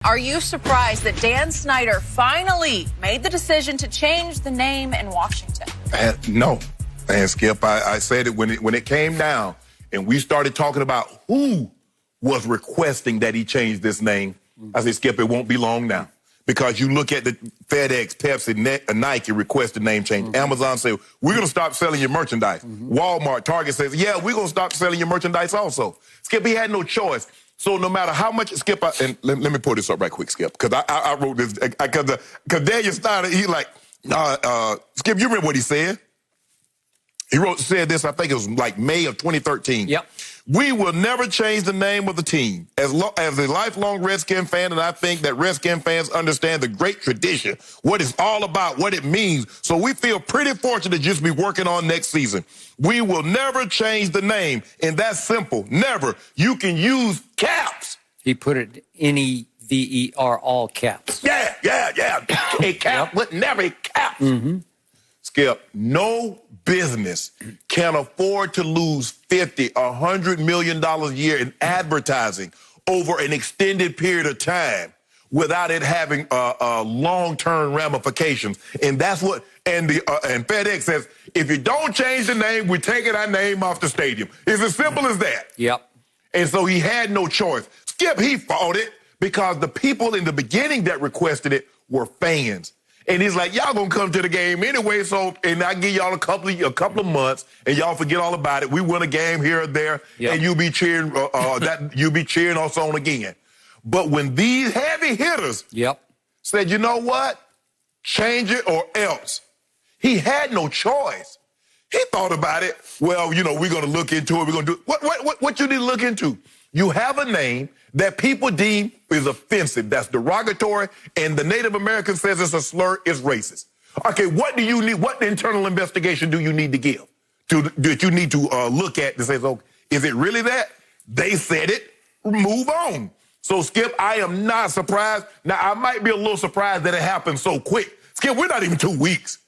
Are you surprised that Dan Snyder finally made the decision to change the name in Washington? No. And Skip, I said it when it came down and we started talking about who was requesting that he change this name. I said, Skip, it won't be long now. Because you look at the FedEx, Pepsi, Nike request the name change. Amazon said, we're going to stop selling your merchandise. Walmart, Target says, yeah, we're going to stop selling your merchandise also. Skip, he had no choice. So no matter how much, Skip, and let me pull this up right quick, Skip, because I wrote this, because Daniel Snyder, he's like, Skip, you remember what he said? He said this, I think it was like May of 2013. Yep. We will never change the name of the team. As a lifelong Redskin fan, and I think that Redskin fans understand the great tradition, what it's all about, what it means. So we feel pretty fortunate to just be working on next season. We will never change the name, and that's simple. Never. You can use caps. He put it N-E-V-E-R, all caps. Yeah. A cap, but never a cap. Skip, no business can afford to lose $50, $100 million a year in advertising over an extended period of time without it having long-term ramifications. And that's what, and FedEx says, if you don't change the name, we're taking our name off the stadium. It's as simple as that. Yep. And so he had no choice. Skip, he fought it because the people in the beginning that requested it were fans. And he's like, y'all gonna come to the game anyway, so, and I give y'all a couple of months, and y'all forget all about it. We win a game here or there, and you'll be cheering us on again. But when these heavy hitters said, you know what? Change it or else. He had no choice. He thought about it. Well, you know, we're gonna look into it. We're gonna do what you need to look into. You have a name that people deem is offensive, that's derogatory, and the Native American says it's a slur, it's racist. Okay, what do you need? What internal investigation do you need to give? That you need to look at to say, okay, is it really that? They said it, move on. So, Skip, I am not surprised. Now, I might be a little surprised that it happened so quick. Skip, we're not even 2 weeks.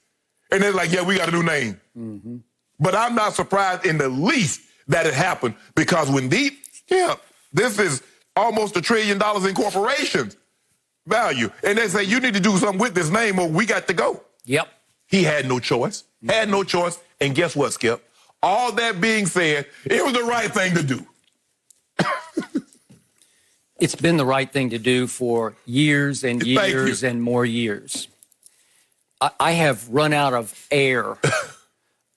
And they're like, yeah, we got a new name. But I'm not surprised in the least that it happened because when this is almost $1 trillion in corporations value. And they say, you need to do something with this name or we got to go. Yep. He had no choice. Had no choice. And guess what, Skip? All that being said, it was the right thing to do. It's been the right thing to do for years and years and more years. I have run out of air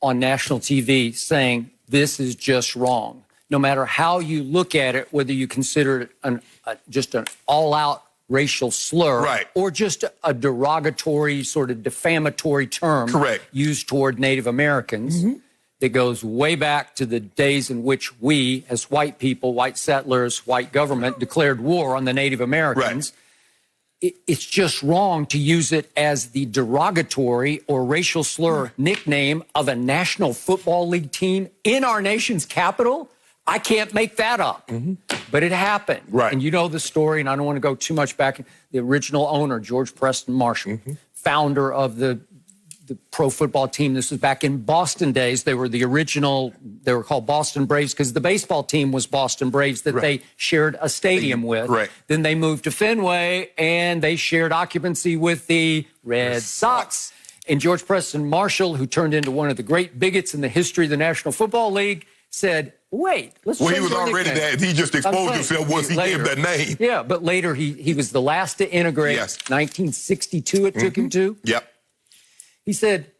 on national TV saying this is just wrong. No matter how you look at it, whether you consider it just an all-out racial slur or just a derogatory, sort of defamatory term used toward Native Americans that goes way back to the days in which we, as white people, white settlers, white government, declared war on the Native Americans. It's just wrong to use it as the derogatory or racial slur nickname of a National Football League team in our nation's capital. I can't make that up, but it happened. And you know the story, and I don't want to go too much back. The original owner, George Preston Marshall, founder of the pro football team. This was back in Boston days. They were the original, they were called Boston Braves because the baseball team was Boston Braves that they shared a stadium with. Then they moved to Fenway, and they shared occupancy with the Red Sox. And George Preston Marshall, who turned into one of the great bigots in the history of the National Football League, said, wait, let's change he was already that. He just exposed himself once he gave that name. Yeah, but later he was the last to integrate. 1962 it took him to. He said,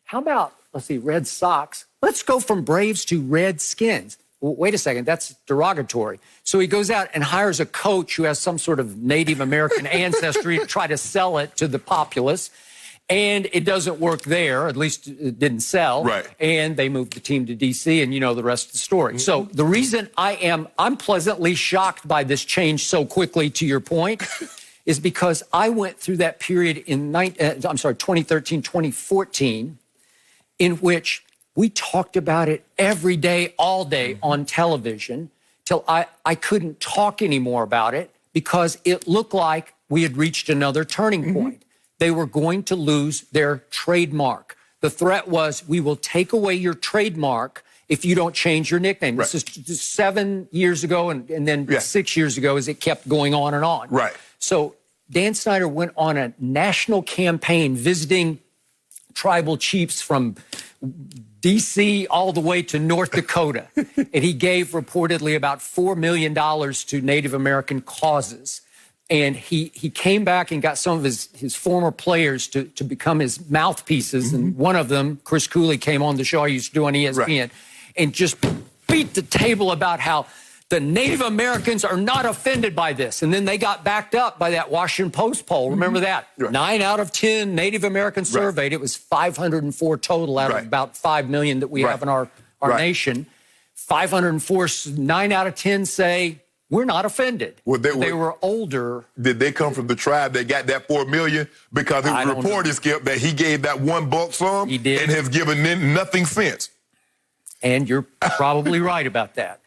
how about, let's see, Red Sox? Let's go from Braves to Redskins. Well, wait a second, that's derogatory. So he goes out and hires a coach who has some sort of Native American ancestry to try to sell it to the populace. And it doesn't work there, at least it didn't sell. And they moved the team to D.C., and you know the rest of the story. So the reason I'm pleasantly shocked by this change so quickly, to your point, is because I went through that period in 2013, 2014, in which we talked about it every day, all day on television, till I couldn't talk anymore about it because it looked like we had reached another turning point. They were going to lose their trademark. The threat was, we will take away your trademark if you don't change your nickname. This is 7 years ago and then 6 years ago as it kept going on and on. So Dan Snyder went on a national campaign visiting tribal chiefs from D.C. all the way to North Dakota. And he gave reportedly about $4 million to Native American causes. And he came back and got some of his former players to become his mouthpieces. And one of them, Chris Cooley, came on the show I used to do on ESPN and just beat the table about how the Native Americans are not offended by this. And then they got backed up by that Washington Post poll. Remember that? 9 out of 10 Native Americans surveyed. It was 504 total out of about 5 million that we have in our nation. 504, 9 out of 10 say, we're not offended. Well, they were older. Did they come from the tribe that got that $4 million? Because it was reported, Skip, that he gave that one bulk sum and has given nothing since. And you're probably right about that.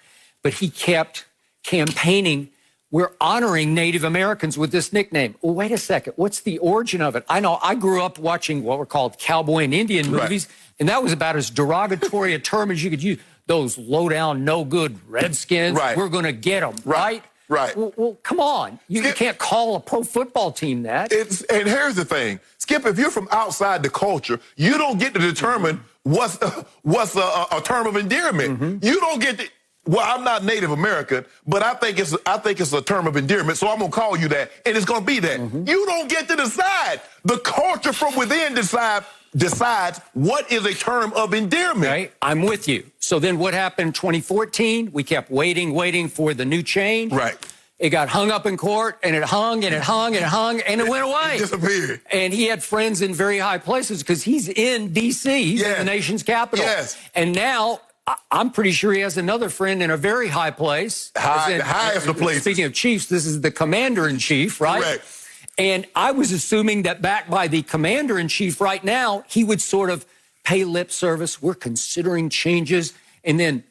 But he kept campaigning. We're honoring Native Americans with this nickname. Well, wait a second. What's the origin of it? I know I grew up watching what were called cowboy and Indian movies, and that was about as derogatory a term as you could use. Those low-down, no-good Redskins, we're going to get them, right? Well, come on. You can't call a pro football team that. And here's the thing. Skip, if you're from outside the culture, you don't get to determine what's a term of endearment. You don't get to... Well, I'm not Native American, but I think it's a term of endearment, so I'm going to call you that, and it's going to be that. You don't get to decide. The culture from within decides what is a term of endearment. Right, I'm with you. So then what happened in 2014? We kept waiting for the new change. Right. It got hung up in court, and it hung, and it hung, and it hung, and it went away. It disappeared. And he had friends in very high places because he's in D.C. He's in the nation's capital. And now... I'm pretty sure he has another friend in a very high place. The highest of places. Speaking of chiefs, this is the commander-in-chief, right? Correct. And I was assuming that backed by the commander-in-chief right now, he would sort of pay lip service. We're considering changes. And then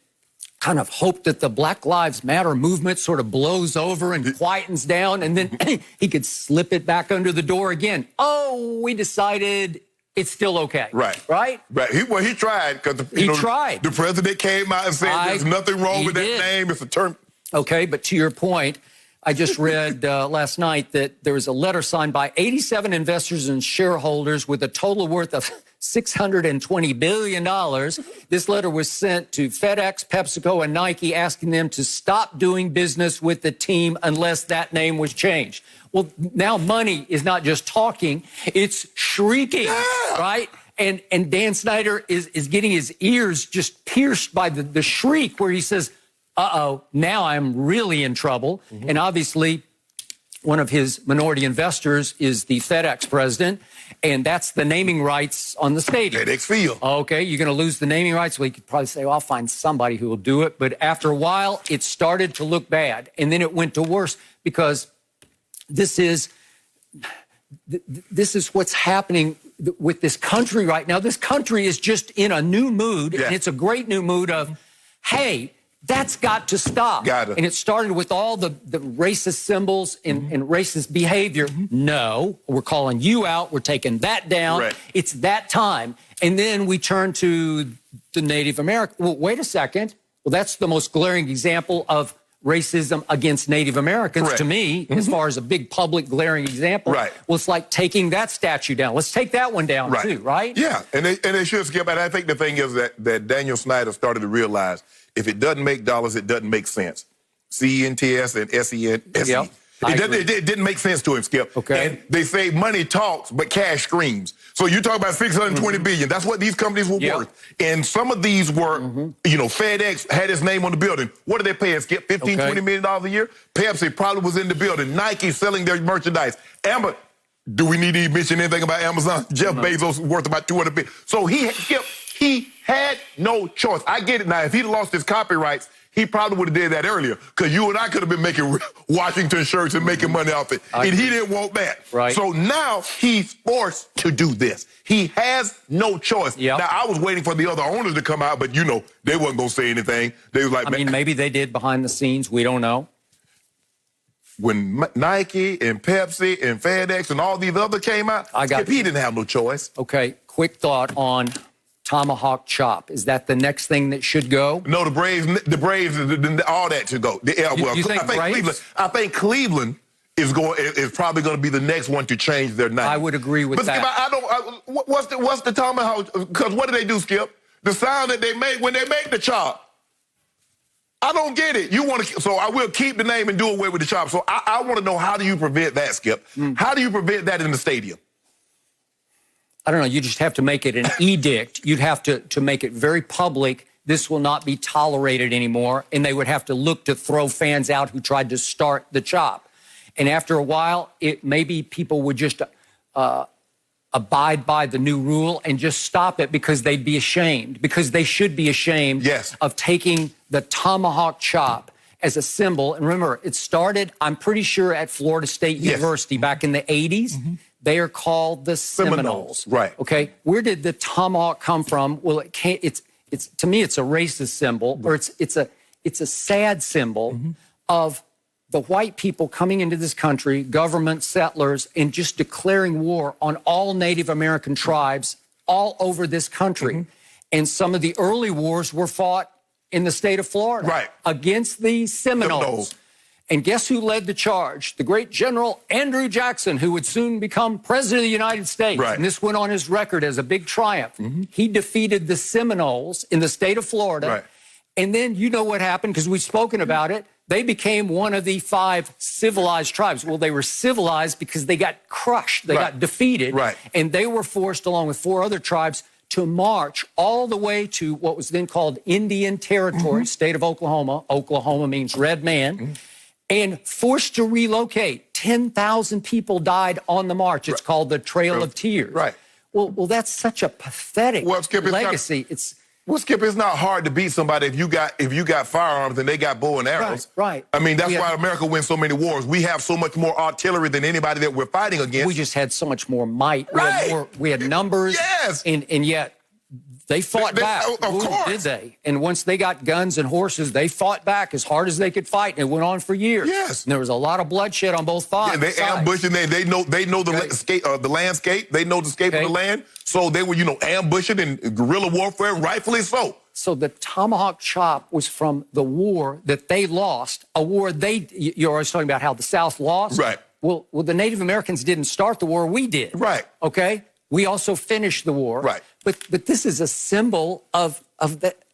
kind of hope that the Black Lives Matter movement sort of blows over and quietens down. And then he could slip it back under the door again. Oh, we decided... it's still okay. Right. He tried because the president came out and said there's nothing wrong with that name. It's a term. Okay, but to your point, I just read last night that there was a letter signed by 87 investors and shareholders with a total worth of $620 billion. This letter was sent to FedEx, PepsiCo, and Nike asking them to stop doing business with the team unless that name was changed. Well, now money is not just talking, it's shrieking, right? And Dan Snyder is getting his ears just pierced by the shriek where he says, uh-oh, now I'm really in trouble. And obviously, one of his minority investors is the FedEx president, and that's the naming rights on the stadium. FedEx Field. Okay, you're going to lose the naming rights. Well, you could probably say, well, I'll find somebody who will do it. But after a while, it started to look bad, and then it went to worse because this is what's happening with this country right now. This country is just in a new mood, and it's a great new mood of, hey, that's got to stop. And it started with all the racist symbols and racist behavior. No, we're calling you out. We're taking that down. It's that time. And then we turn to the Native American. Well, wait a second. Well, that's the most glaring example of racism against Native Americans to me, as far as a big public glaring example. Well, it's like taking that statue down. Let's take that one down too, right? Yeah, and they should skip. And I think the thing is that Daniel Snyder started to realize if it doesn't make dollars, it doesn't make sense. CENTS and SENSE. It didn't make sense to him, Skip. And they say money talks, but cash screams. So you talk about $620 billion. That's what these companies were worth. And some of these were, FedEx had his name on the building. What are they paying, Skip? $15-20 million a year? Pepsi probably was in the building. Nike selling their merchandise. Do we need to mention anything about Amazon? Jeff Bezos worth about $200 billion. So he had no choice. I get it now. If he'd lost his copyrights, he probably would have did that earlier because you and I could have been making Washington shirts and making money off it. And he didn't want that. So now he's forced to do this. He has no choice. Now, I was waiting for the other owners to come out, but, they wasn't going to say anything. They was like, I mean, maybe they did behind the scenes. We don't know. When Nike and Pepsi and FedEx and all these others came out, he didn't have no choice. Okay, quick thought on Tomahawk Chop. Is that the next thing that should go? No, the Braves, all that should go. You think I think Cleveland is probably going to be the next one to change their name. I would agree with that. But Skip, what's the Tomahawk? Because what do they do, Skip? The sound that they make when they make the chop. I don't get it. So I will keep the name and do away with the chop. So I want to know, how do you prevent that, Skip? How do you prevent that in the stadium? I don't know. You just have to make it an edict. You'd have to make it very public. This will not be tolerated anymore. And they would have to look to throw fans out who tried to start the chop. And after a while, maybe people would just abide by the new rule and just stop it, because they'd be ashamed, because they should be ashamed of taking the Tomahawk Chop as a symbol. And remember, it started, I'm pretty sure, at Florida State University back in the 80s. They are called the Seminoles. Right. Okay. Where did the tomahawk come from? Well, it's to me, it's a racist symbol, or it's a sad symbol of the white people coming into this country, government, settlers, and just declaring war on all Native American tribes all over this country. And some of the early wars were fought in the state of Florida against the Seminoles. And guess who led the charge? The great General Andrew Jackson, who would soon become President of the United States. And this went on his record as a big triumph. He defeated the Seminoles in the state of Florida. And then you know what happened, because we've spoken about it. They became one of the 5 civilized tribes. Well, they were civilized because they got crushed. They got defeated. And they were forced, along with 4 other tribes, to march all the way to what was then called Indian Territory, state of Oklahoma. Oklahoma means red man. And forced to relocate. 10,000 people died on the march. It's called the Trail of Tears. Well, that's such a pathetic legacy. Skip, it's not hard to beat somebody if you got firearms and they got bow and arrows. I mean, that's why America wins so many wars. We have so much more artillery than anybody that we're fighting against. We just had so much more might. We had numbers. And yet they fought back. Of course. Did they? And once they got guns and horses, they fought back as hard as they could fight. And it went on for years. And there was a lot of bloodshed on both sides. They ambushing. They know the landscape. They know the scape of the land. So they were, ambushing and guerrilla warfare, rightfully so. So the Tomahawk Chop was from the war that they lost, a war you're always talking about how the South lost. Well, the Native Americans didn't start the war, we did. Okay? We also finished the war. But this is a symbol of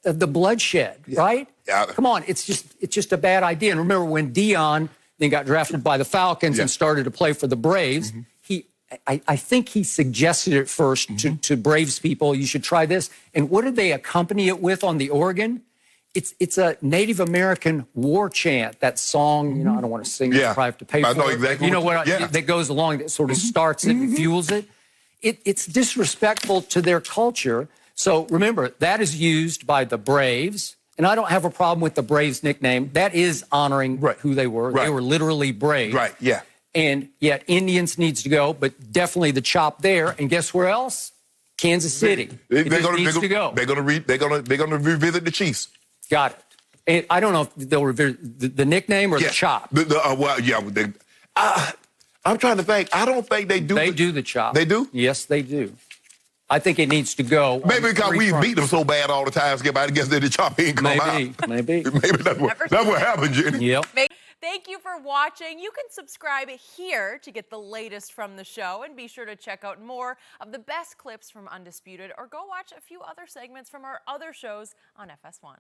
the bloodshed, right? Come on, it's just a bad idea. And remember when Dion then got drafted by the Falcons and started to play for the Braves, I think he suggested it first to Braves people, you should try this. And what did they accompany it with on the organ? It's a Native American war chant, that song, I don't want to sing it, I have to pay for it. I know exactly. That goes along, that sort of starts it and fuels it. It's disrespectful to their culture. So remember, that is used by the Braves. And I don't have a problem with the Braves nickname. That is honoring who they were. They were literally brave. And yet Indians needs to go, but definitely the chop there. And guess where else? Kansas City. They're going to revisit the Chiefs. Got it. And I don't know if they'll revisit the nickname or the chop. I'm trying to think. I don't think they do. They do the chop. They do? Yes, they do. I think it needs to go. Maybe because we beat them so bad all the time, Skip. I guess that the chop ain't come out. Maybe that's what happened, Jenny. Yep. Thank you for watching. You can subscribe here to get the latest from the show, and be sure to check out more of the best clips from Undisputed, or go watch a few other segments from our other shows on FS1.